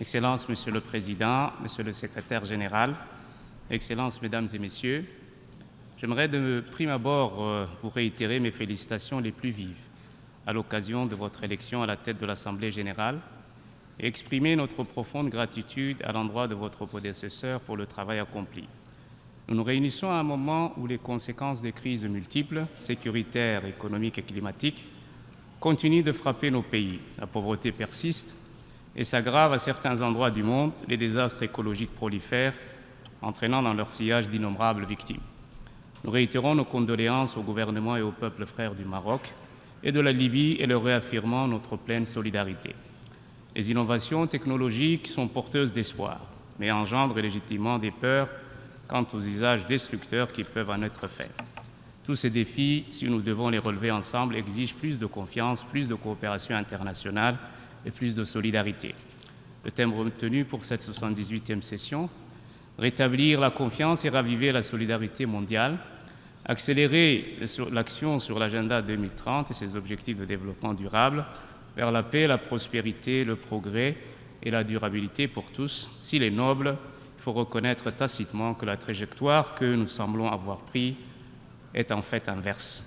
Excellences, Monsieur le Président, Monsieur le Secrétaire général, Excellences, Mesdames et Messieurs, j'aimerais de prime abord vous réitérer mes félicitations les plus vives à l'occasion de votre élection à la tête de l'Assemblée générale et exprimer notre profonde gratitude à l'endroit de votre prédécesseur pour le travail accompli. Nous nous réunissons à un moment où les conséquences des crises multiples, sécuritaires, économiques et climatiques, continuent de frapper nos pays. La pauvreté persiste et s'aggrave à certains endroits du monde, les désastres écologiques prolifèrent, entraînant dans leur sillage d'innombrables victimes. Nous réitérons nos condoléances au gouvernement et au peuple frère du Maroc et de la Libye et leur réaffirmant notre pleine solidarité. Les innovations technologiques sont porteuses d'espoir, mais engendrent légitimement des peurs quant aux usages destructeurs qui peuvent en être faits. Tous ces défis, si nous devons les relever ensemble, exigent plus de confiance, plus de coopération internationale et plus de solidarité. Le thème retenu pour cette 78e session, rétablir la confiance et raviver la solidarité mondiale, accélérer l'action sur l'agenda 2030 et ses objectifs de développement durable vers la paix, la prospérité, le progrès et la durabilité pour tous. S'il est noble, il faut reconnaître tacitement que la trajectoire que nous semblons avoir prise est en fait inverse.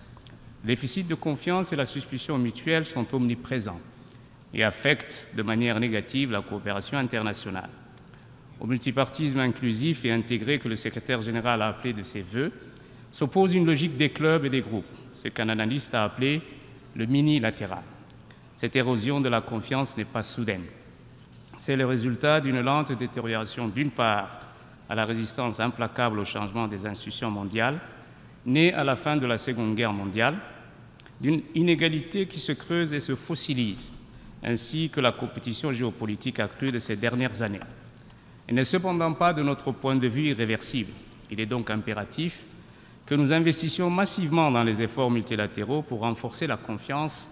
Le déficit de confiance et la suspicion mutuelle sont omniprésents et affectent de manière négative la coopération internationale. Au multipartisme inclusif et intégré que le secrétaire général a appelé de ses vœux, s'oppose une logique des clubs et des groupes, ce qu'un analyste a appelé le mini-latéral. Cette érosion de la confiance n'est pas soudaine. C'est le résultat d'une lente détérioration, d'une part, à la résistance implacable au changement des institutions mondiales, née à la fin de la Seconde Guerre mondiale, d'une inégalité qui se creuse et se fossilise, ainsi que la compétition géopolitique accrue de ces dernières années. Elle n'est cependant pas, de notre point de vue, irréversible. Il est donc impératif que nous investissions massivement dans les efforts multilatéraux pour renforcer la confiance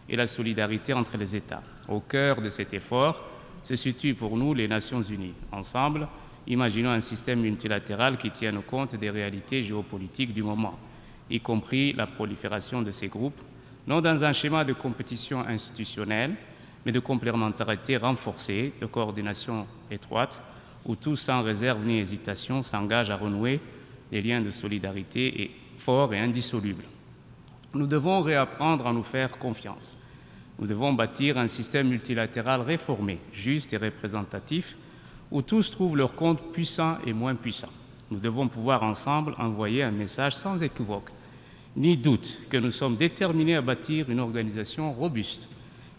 et la solidarité entre les États. Au cœur de cet effort se situent pour nous les Nations unies. Ensemble, imaginons un système multilatéral qui tienne compte des réalités géopolitiques du moment, y compris la prolifération de ces groupes, non dans un schéma de compétition institutionnelle, mais de complémentarité renforcée, de coordination étroite, où tous, sans réserve ni hésitation, s'engagent à renouer des liens de solidarité forts et indissolubles. Nous devons réapprendre à nous faire confiance. Nous devons bâtir un système multilatéral réformé, juste et représentatif, où tous trouvent leur compte puissant et moins puissant. Nous devons pouvoir ensemble envoyer un message sans équivoque, ni doute, que nous sommes déterminés à bâtir une organisation robuste,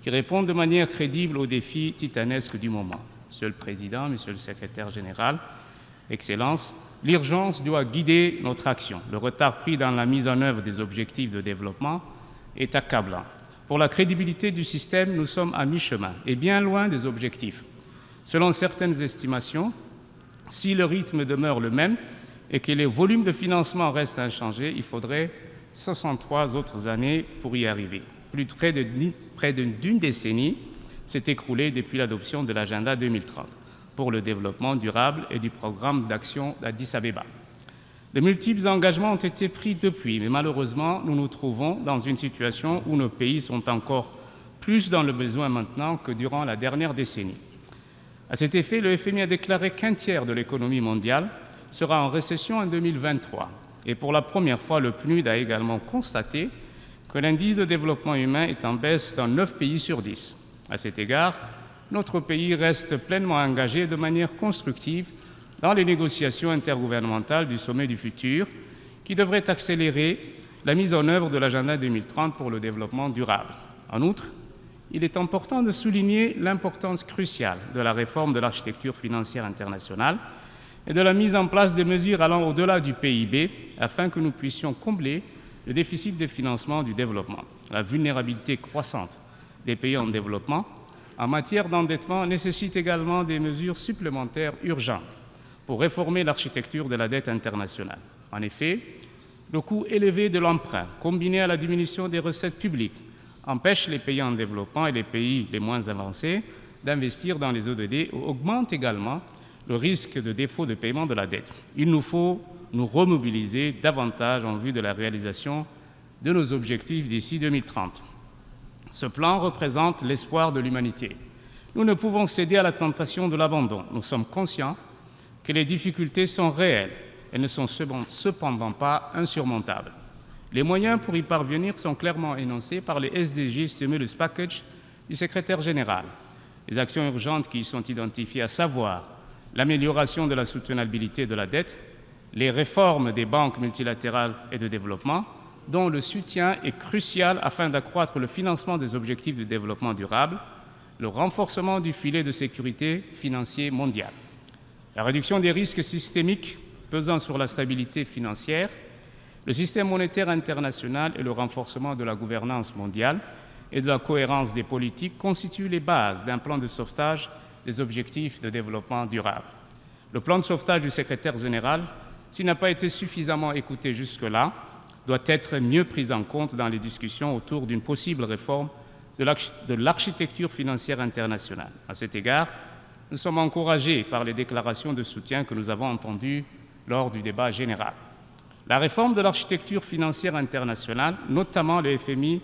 qui répond de manière crédible aux défis titanesques du moment. Monsieur le Président, Monsieur le Secrétaire général, Excellences, l'urgence doit guider notre action. Le retard pris dans la mise en œuvre des objectifs de développement est accablant. Pour la crédibilité du système, nous sommes à mi-chemin et bien loin des objectifs. Selon certaines estimations, si le rythme demeure le même et que les volumes de financement restent inchangés, il faudrait 63 autres années pour y arriver. Près d'une décennie s'est écoulée depuis l'adoption de l'agenda 2030 pour le développement durable et du programme d'action d'Addis Abeba. De multiples engagements ont été pris depuis, mais malheureusement, nous nous trouvons dans une situation où nos pays sont encore plus dans le besoin maintenant que durant la dernière décennie. À cet effet, le FMI a déclaré qu'un tiers de l'économie mondiale sera en récession en 2023. Et pour la première fois, le PNUD a également constaté que l'indice de développement humain est en baisse dans 9 pays sur 10. À cet égard, notre pays reste pleinement engagé de manière constructive dans les négociations intergouvernementales du sommet du futur, qui devrait accélérer la mise en œuvre de l'agenda 2030 pour le développement durable. En outre, il est important de souligner l'importance cruciale de la réforme de l'architecture financière internationale et de la mise en place de mesures allant au-delà du PIB afin que nous puissions combler le déficit de financement du développement. La vulnérabilité croissante des pays en développement en matière d'endettement nécessite également des mesures supplémentaires urgentes pour réformer l'architecture de la dette internationale. En effet, le coût élevé de l'emprunt, combiné à la diminution des recettes publiques, empêche les pays en développement et les pays les moins avancés d'investir dans les ODD et augmente également le risque de défaut de paiement de la dette. Il nous faut nous remobiliser davantage en vue de la réalisation de nos objectifs d'ici 2030. Ce plan représente l'espoir de l'humanité. Nous ne pouvons céder à la tentation de l'abandon. Nous sommes conscients que les difficultés sont réelles. Elles ne sont cependant pas insurmontables. Les moyens pour y parvenir sont clairement énoncés par les SDG Stimulus Package du secrétaire général. Les actions urgentes qui y sont identifiées, à savoir l'amélioration de la soutenabilité de la dette, les réformes des banques multilatérales et de développement, dont le soutien est crucial afin d'accroître le financement des objectifs de développement durable, le renforcement du filet de sécurité financier mondial, la réduction des risques systémiques pesant sur la stabilité financière, le système monétaire international et le renforcement de la gouvernance mondiale et de la cohérence des politiques constituent les bases d'un plan de sauvetage des objectifs de développement durable. Le plan de sauvetage du secrétaire général, s'il n'a pas été suffisamment écouté jusque-là, doit être mieux pris en compte dans les discussions autour d'une possible réforme de l'architecture financière internationale. À cet égard, nous sommes encouragés par les déclarations de soutien que nous avons entendues lors du débat général. La réforme de l'architecture financière internationale, notamment du FMI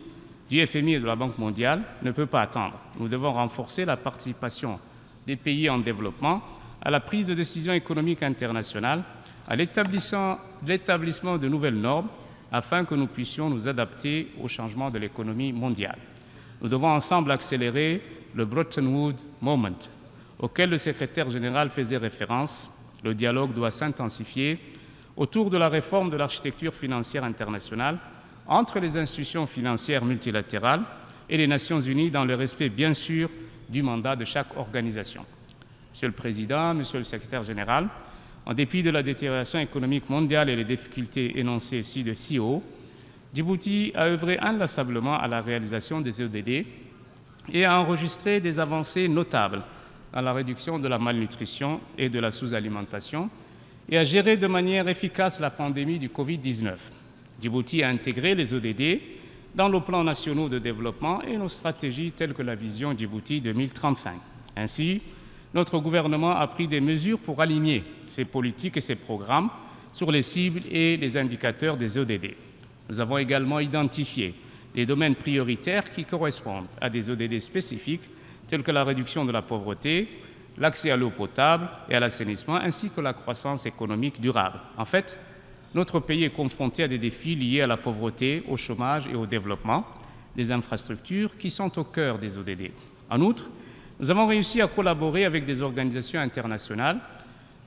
et de la Banque mondiale, ne peut pas attendre. Nous devons renforcer la participation des pays en développement à la prise de décisions économiques internationales, à l'établissement de nouvelles normes, afin que nous puissions nous adapter au changement de l'économie mondiale. Nous devons ensemble accélérer le Bretton Woods Moment, auquel le secrétaire général faisait référence. Le dialogue doit s'intensifier autour de la réforme de l'architecture financière internationale entre les institutions financières multilatérales et les Nations unies dans le respect, bien sûr, du mandat de chaque organisation. Monsieur le Président, Monsieur le Secrétaire général, en dépit de la détérioration économique mondiale et les difficultés énoncées ci haut, Djibouti a œuvré inlassablement à la réalisation des ODD et a enregistré des avancées notables dans la réduction de la malnutrition et de la sous-alimentation et a géré de manière efficace la pandémie du Covid-19. Djibouti a intégré les ODD dans nos plans nationaux de développement et nos stratégies telles que la vision Djibouti 2035. Ainsi, notre gouvernement a pris des mesures pour aligner ses politiques et ses programmes sur les cibles et les indicateurs des ODD. Nous avons également identifié des domaines prioritaires qui correspondent à des ODD spécifiques tels que la réduction de la pauvreté, l'accès à l'eau potable et à l'assainissement, ainsi que la croissance économique durable. En fait, notre pays est confronté à des défis liés à la pauvreté, au chômage et au développement des infrastructures qui sont au cœur des ODD. En outre, nous avons réussi à collaborer avec des organisations internationales,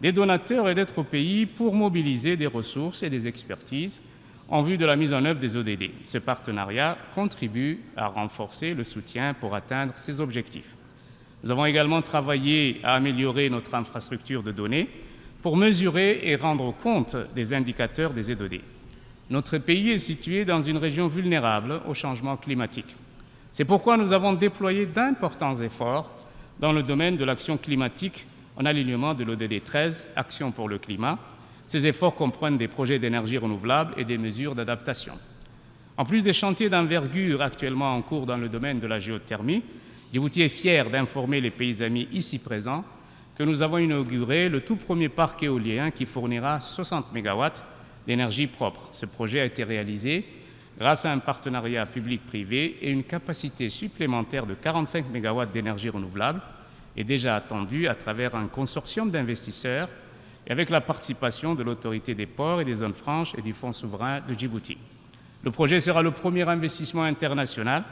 des donateurs et d'autres pays pour mobiliser des ressources et des expertises en vue de la mise en œuvre des ODD. Ce partenariat contribue à renforcer le soutien pour atteindre ces objectifs. Nous avons également travaillé à améliorer notre infrastructure de données pour mesurer et rendre compte des indicateurs des ODD. Notre pays est situé dans une région vulnérable au changement climatique. C'est pourquoi nous avons déployé d'importants efforts dans le domaine de l'action climatique en alignement de l'ODD 13, Action pour le climat. Ces efforts comprennent des projets d'énergie renouvelable et des mesures d'adaptation. En plus des chantiers d'envergure actuellement en cours dans le domaine de la géothermie, Djibouti est fier d'informer les pays amis ici présents que nous avons inauguré le tout premier parc éolien qui fournira 60 MW d'énergie propre. Ce projet a été réalisé grâce à un partenariat public-privé et une capacité supplémentaire de 45 MW d'énergie renouvelable est déjà attendue à travers un consortium d'investisseurs et avec la participation de l'autorité des ports et des zones franches et du Fonds souverain de Djibouti. Le projet sera le premier investissement international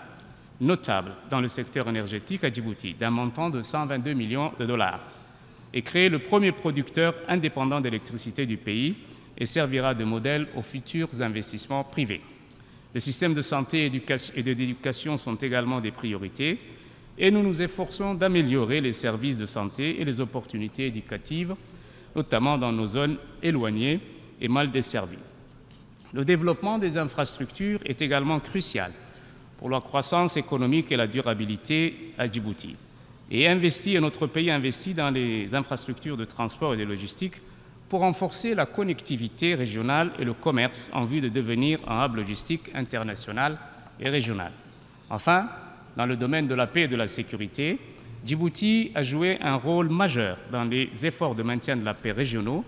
notable dans le secteur énergétique à Djibouti, d'un montant de 122 millions de dollars, et créer le premier producteur indépendant d'électricité du pays et servira de modèle aux futurs investissements privés. Le système de santé et d'éducation sont également des priorités et nous nous efforçons d'améliorer les services de santé et les opportunités éducatives, notamment dans nos zones éloignées et mal desservies. Le développement des infrastructures est également crucial pour la croissance économique et la durabilité à Djibouti. Et notre pays investit dans les infrastructures de transport et de logistique pour renforcer la connectivité régionale et le commerce en vue de devenir un hub logistique international et régional. Enfin, dans le domaine de la paix et de la sécurité, Djibouti a joué un rôle majeur dans les efforts de maintien de la paix régionaux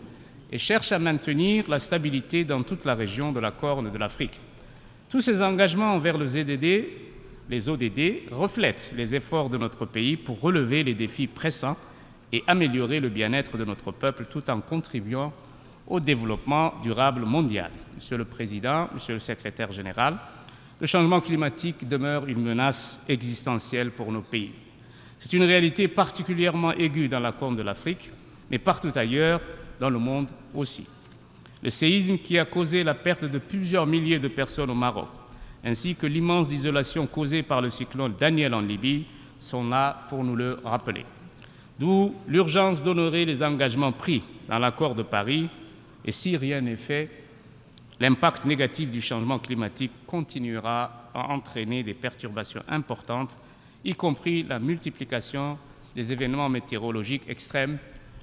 et cherche à maintenir la stabilité dans toute la région de la Corne de l'Afrique. Tous ces engagements envers le ZDD les ODD, reflètent les efforts de notre pays pour relever les défis pressants et améliorer le bien-être de notre peuple tout en contribuant au développement durable mondial. Monsieur le Président, Monsieur le Secrétaire général, le changement climatique demeure une menace existentielle pour nos pays. C'est une réalité particulièrement aiguë dans la Corne de l'Afrique, mais partout ailleurs dans le monde aussi. Le séisme qui a causé la perte de plusieurs milliers de personnes au Maroc, ainsi que l'immense isolation causée par le cyclone Daniel en Libye, sont là pour nous le rappeler. D'où l'urgence d'honorer les engagements pris dans l'accord de Paris, et si rien n'est fait, l'impact négatif du changement climatique continuera à entraîner des perturbations importantes, y compris la multiplication des événements météorologiques extrêmes,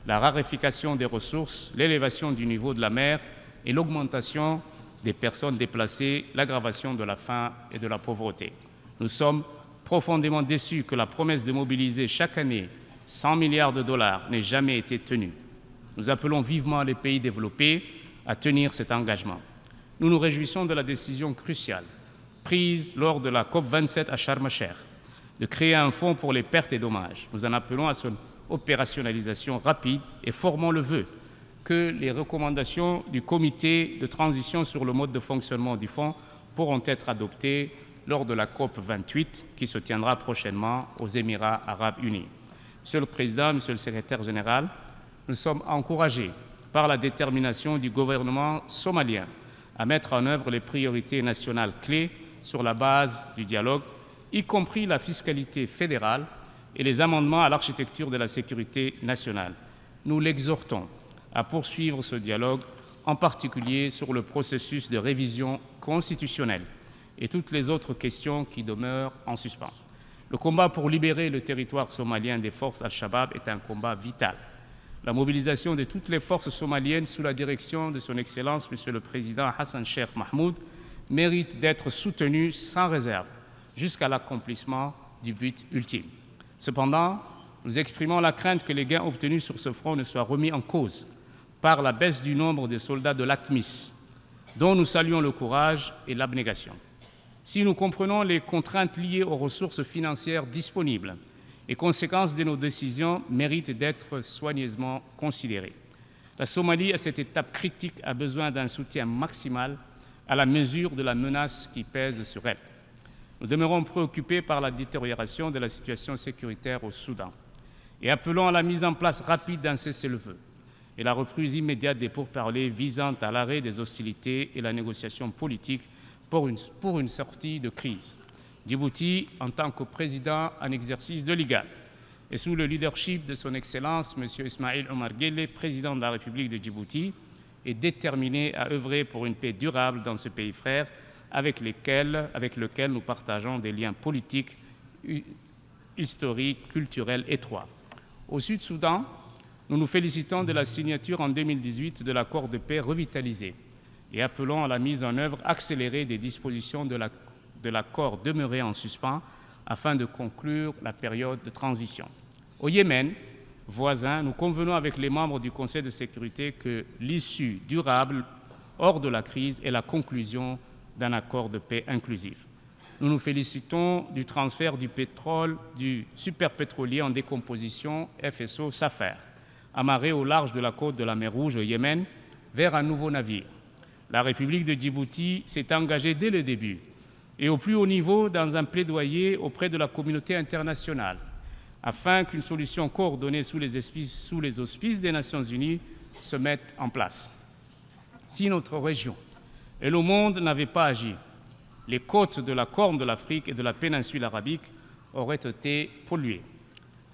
la raréfaction des ressources, l'élévation du niveau de la mer et l'augmentation des personnes déplacées, l'aggravation de la faim et de la pauvreté. Nous sommes profondément déçus que la promesse de mobiliser chaque année 100 milliards de dollars n'ait jamais été tenue. Nous appelons vivement les pays développés à tenir cet engagement. Nous nous réjouissons de la décision cruciale prise lors de la COP27 à Sharm el-Sheikh de créer un fonds pour les pertes et dommages. Nous en appelons à son opérationnalisation rapide et formons le vœu que les recommandations du comité de transition sur le mode de fonctionnement du fonds pourront être adoptées lors de la COP28 qui se tiendra prochainement aux Émirats arabes unis. Monsieur le Président, Monsieur le Secrétaire général, nous sommes encouragés par la détermination du gouvernement somalien à mettre en œuvre les priorités nationales clés sur la base du dialogue, y compris la fiscalité fédérale et les amendements à l'architecture de la sécurité nationale. Nous l'exhortons à poursuivre ce dialogue, en particulier sur le processus de révision constitutionnelle et toutes les autres questions qui demeurent en suspens. Le combat pour libérer le territoire somalien des forces Al-Shabaab est un combat vital. La mobilisation de toutes les forces somaliennes sous la direction de son Excellence, Monsieur le Président Hassan Sheikh Mahmoud, mérite d'être soutenue sans réserve jusqu'à l'accomplissement du but ultime. Cependant, nous exprimons la crainte que les gains obtenus sur ce front ne soient remis en cause par la baisse du nombre de soldats de l'ATMIS, dont nous saluons le courage et l'abnégation. Si nous comprenons les contraintes liées aux ressources financières disponibles, les conséquences de nos décisions méritent d'être soigneusement considérées. La Somalie, à cette étape critique, a besoin d'un soutien maximal à la mesure de la menace qui pèse sur elle. Nous demeurons préoccupés par la détérioration de la situation sécuritaire au Soudan et appelons à la mise en place rapide d'un cessez-le-feu et la reprise immédiate des pourparlers visant à l'arrêt des hostilités et la négociation politique pour une sortie de crise. Djibouti, en tant que président en exercice de l'IGAD et sous le leadership de son Excellence M. Ismaïl Omar Guelleh, président de la République de Djibouti, est déterminé à œuvrer pour une paix durable dans ce pays frère avec lequel nous partageons des liens politiques, historiques, culturels étroits. Au Sud-Soudan, nous nous félicitons de la signature en 2018 de l'accord de paix revitalisé et appelons à la mise en œuvre accélérée des dispositions de l'accord demeuré en suspens afin de conclure la période de transition. Au Yémen, voisin, nous convenons avec les membres du Conseil de sécurité que l'issue durable hors de la crise est la conclusion d'un accord de paix inclusif. Nous nous félicitons du transfert du pétrole du superpétrolier en décomposition FSO Safer, amarré au large de la côte de la mer Rouge au Yémen, vers un nouveau navire. La République de Djibouti s'est engagée dès le début et au plus haut niveau dans un plaidoyer auprès de la communauté internationale afin qu'une solution coordonnée sous les auspices des Nations Unies se mette en place. Si notre région et le monde n'avaient pas agi, les côtes de la Corne de l'Afrique et de la péninsule arabique auraient été polluées,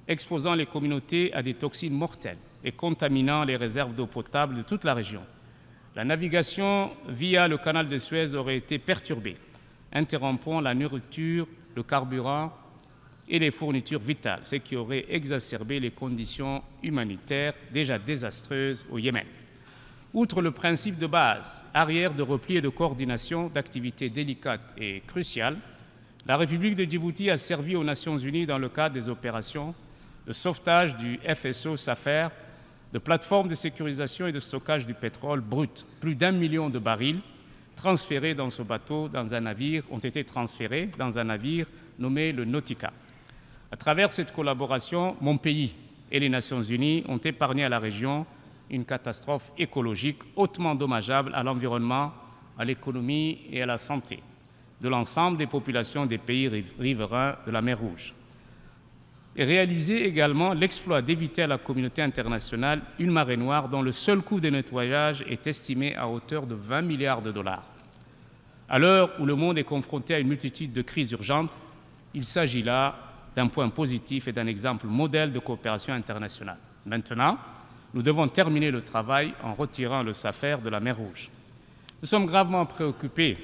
exposant les communautés à des toxines mortelles et contaminant les réserves d'eau potable de toute la région. La navigation via le canal de Suez aurait été perturbée, interrompant la nourriture, le carburant et les fournitures vitales, ce qui aurait exacerbé les conditions humanitaires déjà désastreuses au Yémen. Outre le principe de base, arrière de repli et de coordination d'activités délicates et cruciales, la République de Djibouti a servi aux Nations Unies dans le cadre des opérations de sauvetage du FSO Safer, de plateformes de sécurisation et de stockage du pétrole brut. Plus d'1 million de barils ont été transférés dans un navire nommé le Nautica. À travers cette collaboration, mon pays et les Nations Unies ont épargné à la région une catastrophe écologique hautement dommageable à l'environnement, à l'économie et à la santé de l'ensemble des populations des pays riverains de la mer Rouge. Et réaliser également l'exploit d'éviter à la communauté internationale une marée noire dont le seul coût de nettoyage est estimé à hauteur de 20 milliards de dollars. À l'heure où le monde est confronté à une multitude de crises urgentes, il s'agit là d'un point positif et d'un exemple modèle de coopération internationale. Maintenant, nous devons terminer le travail en retirant le SAFER de la mer Rouge. Nous sommes gravement préoccupés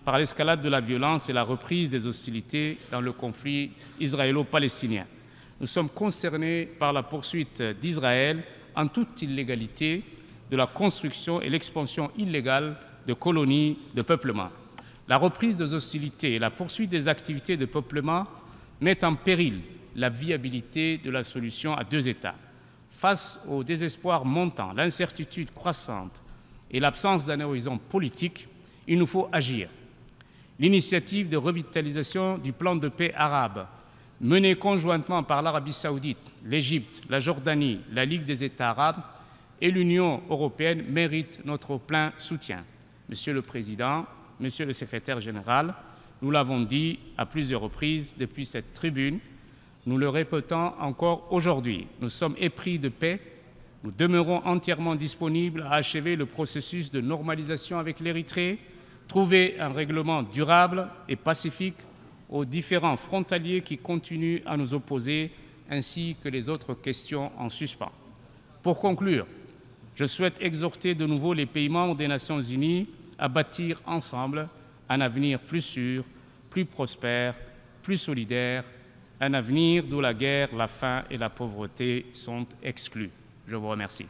par l'escalade de la violence et la reprise des hostilités dans le conflit israélo-palestinien. Nous sommes concernés par la poursuite d'Israël en toute illégalité de la construction et l'expansion illégale de colonies de peuplement. La reprise des hostilités et la poursuite des activités de peuplement mettent en péril la viabilité de la solution à deux États. Face au désespoir montant, l'incertitude croissante et l'absence d'un horizon politique, il nous faut agir. L'initiative de revitalisation du plan de paix arabe, menée conjointement par l'Arabie saoudite, l'Égypte, la Jordanie, la Ligue des États arabes et l'Union européenne, mérite notre plein soutien. Monsieur le Président, Monsieur le Secrétaire général, nous l'avons dit à plusieurs reprises depuis cette tribune, nous le répétons encore aujourd'hui, nous sommes épris de paix, nous demeurons entièrement disponibles à achever le processus de normalisation avec l'Érythrée, trouver un règlement durable et pacifique aux différents frontaliers qui continuent à nous opposer, ainsi que les autres questions en suspens. Pour conclure, je souhaite exhorter de nouveau les pays membres des Nations Unies à bâtir ensemble un avenir plus sûr, plus prospère, plus solidaire, un avenir d'où la guerre, la faim et la pauvreté sont exclus. Je vous remercie.